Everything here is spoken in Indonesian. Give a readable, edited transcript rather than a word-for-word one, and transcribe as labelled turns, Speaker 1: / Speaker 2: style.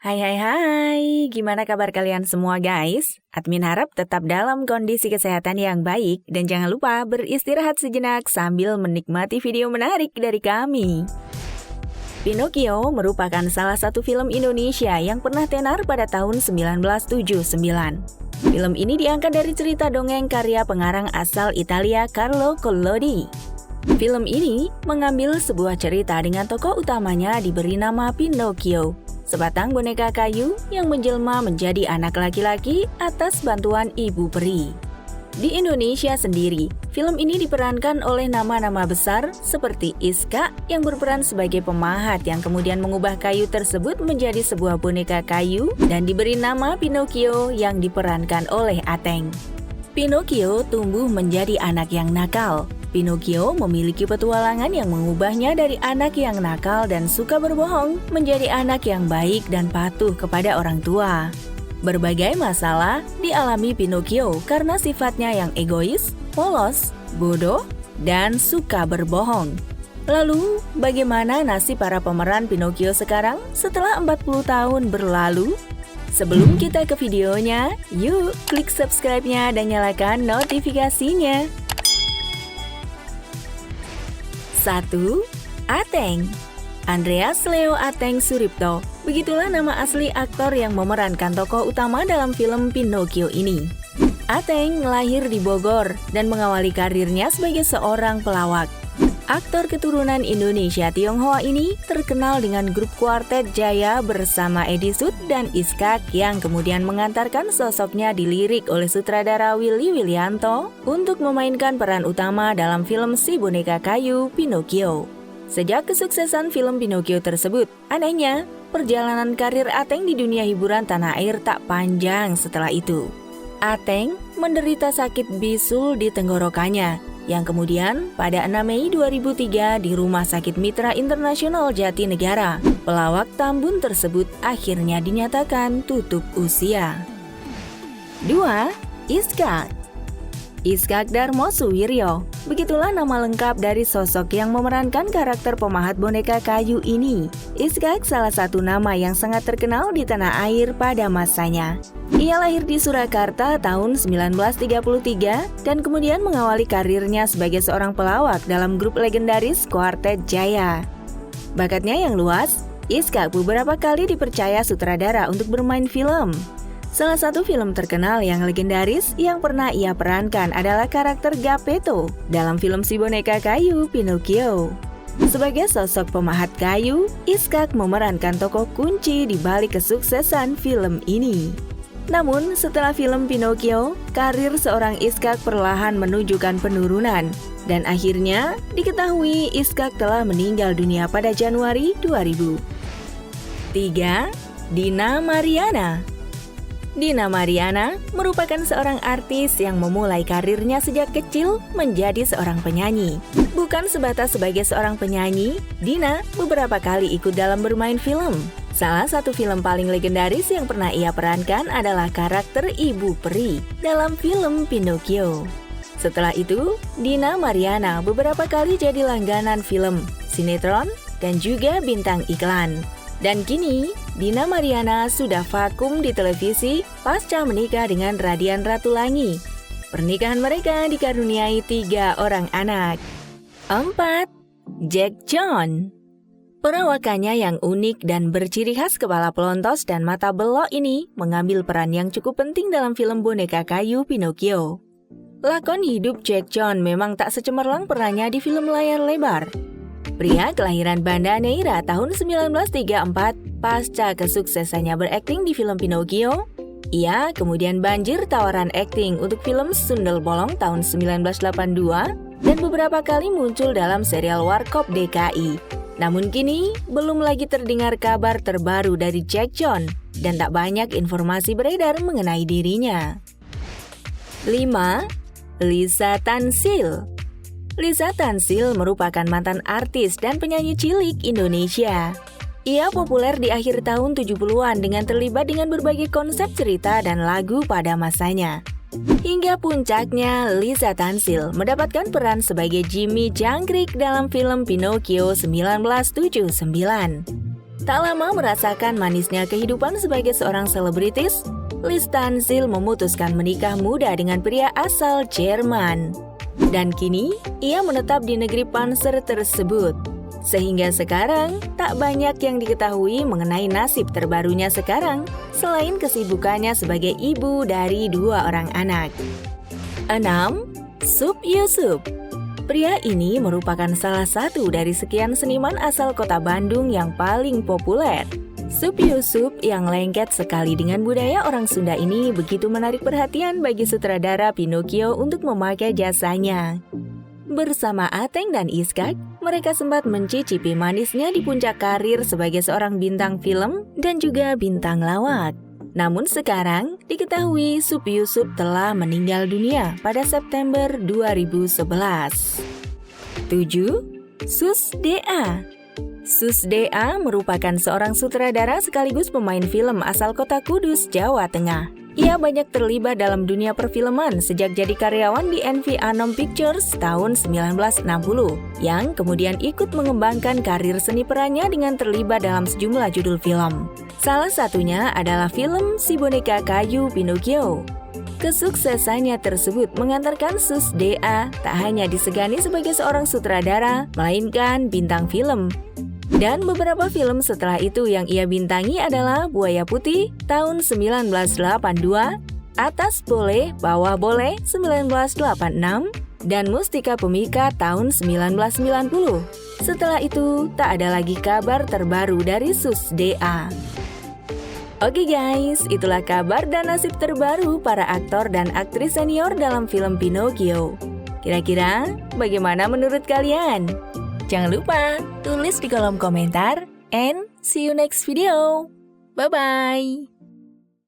Speaker 1: Hai, gimana kabar kalian semua guys? Admin harap tetap dalam kondisi kesehatan yang baik dan jangan lupa beristirahat sejenak sambil menikmati video menarik dari kami. Pinocchio merupakan salah satu film Indonesia yang pernah tenar pada tahun 1979. Film ini diangkat dari cerita dongeng karya pengarang asal Italia Carlo Collodi. Film ini mengambil sebuah cerita dengan tokoh utamanya diberi nama Pinocchio, sebatang boneka kayu yang menjelma menjadi anak laki-laki atas bantuan ibu peri. Di Indonesia sendiri, film ini diperankan oleh nama-nama besar seperti Iska yang berperan sebagai pemahat yang kemudian mengubah kayu tersebut menjadi sebuah boneka kayu dan diberi nama Pinocchio yang diperankan oleh Ateng. Pinocchio tumbuh menjadi anak yang nakal. Pinocchio memiliki petualangan yang mengubahnya dari anak yang nakal dan suka berbohong menjadi anak yang baik dan patuh kepada orang tua. Berbagai masalah dialami Pinocchio karena sifatnya yang egois, polos, bodoh, dan suka berbohong. Lalu, bagaimana nasib para pemeran Pinocchio sekarang setelah 40 tahun berlalu? Sebelum kita ke videonya, yuk klik subscribe-nya dan nyalakan notifikasinya. 1. Ateng. Andreas Leo Ateng Suripto. Begitulah nama asli aktor yang memerankan tokoh utama dalam film Pinocchio ini. Ateng lahir di Bogor dan mengawali karirnya sebagai seorang pelawak. Aktor keturunan Indonesia Tionghoa ini terkenal dengan grup kuartet Jaya bersama Edi Sud dan Iskak yang kemudian mengantarkan sosoknya dilirik oleh sutradara Willy Willianto untuk memainkan peran utama dalam film si boneka kayu Pinocchio. Sejak kesuksesan film Pinocchio tersebut, anehnya, perjalanan karir Ateng di dunia hiburan tanah air tak panjang setelah itu. Ateng menderita sakit bisul di tenggorokannya, yang kemudian pada 6 Mei 2003 di Rumah Sakit Mitra Internasional Jatinegara, pelawak Tambun tersebut akhirnya dinyatakan tutup usia. 2. Iskak. Iskak Darmo Suwiryo. Begitulah nama lengkap dari sosok yang memerankan karakter pemahat boneka kayu ini. Iskak salah satu nama yang sangat terkenal di tanah air pada masanya. Ia lahir di Surakarta tahun 1933 dan kemudian mengawali karirnya sebagai seorang pelawak dalam grup legendaris Kuartet Jaya. Bakatnya yang luas, Iskak beberapa kali dipercaya sutradara untuk bermain film. Salah satu film terkenal yang legendaris yang pernah ia perankan adalah karakter Gepetto dalam film si boneka kayu Pinocchio. Sebagai sosok pemahat kayu, Iskak memerankan tokoh kunci di balik kesuksesan film ini. Namun, setelah film Pinocchio, karir seorang Iskak perlahan menunjukkan penurunan. Dan akhirnya, diketahui Iskak telah meninggal dunia pada Januari 2000. 3. Dina Mariana. Dina Mariana merupakan seorang artis yang memulai karirnya sejak kecil menjadi seorang penyanyi. Bukan sebatas sebagai seorang penyanyi, Dina beberapa kali ikut dalam bermain film. Salah satu film paling legendaris yang pernah ia perankan adalah karakter Ibu Peri dalam film Pinocchio. Setelah itu, Dina Mariana beberapa kali jadi langganan film, sinetron, dan juga bintang iklan. Dan kini, Dina Mariana sudah vakum di televisi pasca menikah dengan Radian Ratulangi. Pernikahan mereka dikaruniai 3 orang anak. 4. Jack John. Perawakannya yang unik dan berciri khas kepala pelontos dan mata belok ini mengambil peran yang cukup penting dalam film boneka kayu Pinocchio. Lakon hidup Jack John memang tak secemerlang perannya di film layar lebar. Pria kelahiran Banda Neira tahun 1934, pasca kesuksesannya berakting di film Pinocchio, ia kemudian banjir tawaran akting untuk film Sundel Bolong tahun 1982 dan beberapa kali muncul dalam serial Warkop DKI. Namun kini, belum lagi terdengar kabar terbaru dari Jack John dan tak banyak informasi beredar mengenai dirinya. 5. Lisa Tansil. Lisa Tansil merupakan mantan artis dan penyanyi cilik Indonesia. Ia populer di akhir tahun 70-an dengan terlibat dengan berbagai konsep cerita dan lagu pada masanya. Hingga puncaknya, Lisa Tansil mendapatkan peran sebagai Jimmy Jangkrik dalam film Pinocchio 1979. Tak lama merasakan manisnya kehidupan sebagai seorang selebritis, Liz Tanzil memutuskan menikah muda dengan pria asal Jerman. Dan kini, ia menetap di negeri Panzer tersebut. Sehingga sekarang, tak banyak yang diketahui mengenai nasib terbarunya sekarang, selain kesibukannya sebagai ibu dari 2 orang anak. 6. Sup Yusuf. Pria ini merupakan salah satu dari sekian seniman asal kota Bandung yang paling populer. Sup Yusuf yang lengket sekali dengan budaya orang Sunda ini begitu menarik perhatian bagi sutradara Pinocchio untuk memakai jasanya. Bersama Ateng dan Iskak, mereka sempat mencicipi manisnya di puncak karir sebagai seorang bintang film dan juga bintang lawak. Namun sekarang, diketahui Sup Yusuf telah meninggal dunia pada September 2011. 7. Sus D.A. Sus D.A. merupakan seorang sutradara sekaligus pemain film asal kota Kudus, Jawa Tengah. Ia banyak terlibat dalam dunia perfilman sejak jadi karyawan di NV Anom Pictures tahun 1960, yang kemudian ikut mengembangkan karir seni perannya dengan terlibat dalam sejumlah judul film. Salah satunya adalah film Si Boneka Kayu Pinocchio. Kesuksesannya tersebut mengantarkan Sus D.A. tak hanya disegani sebagai seorang sutradara, melainkan bintang film. Dan beberapa film setelah itu yang ia bintangi adalah Buaya Putih tahun 1982, Atas Boleh, Bawah Boleh 1986, dan Mustika Pemika tahun 1990. Setelah itu, tak ada lagi kabar terbaru dari Sus D.A. Oke guys, itulah kabar dan nasib terbaru para aktor dan aktris senior dalam film Pinocchio. Kira-kira bagaimana menurut kalian? Jangan lupa tulis di kolom komentar and see you next video. Bye-bye!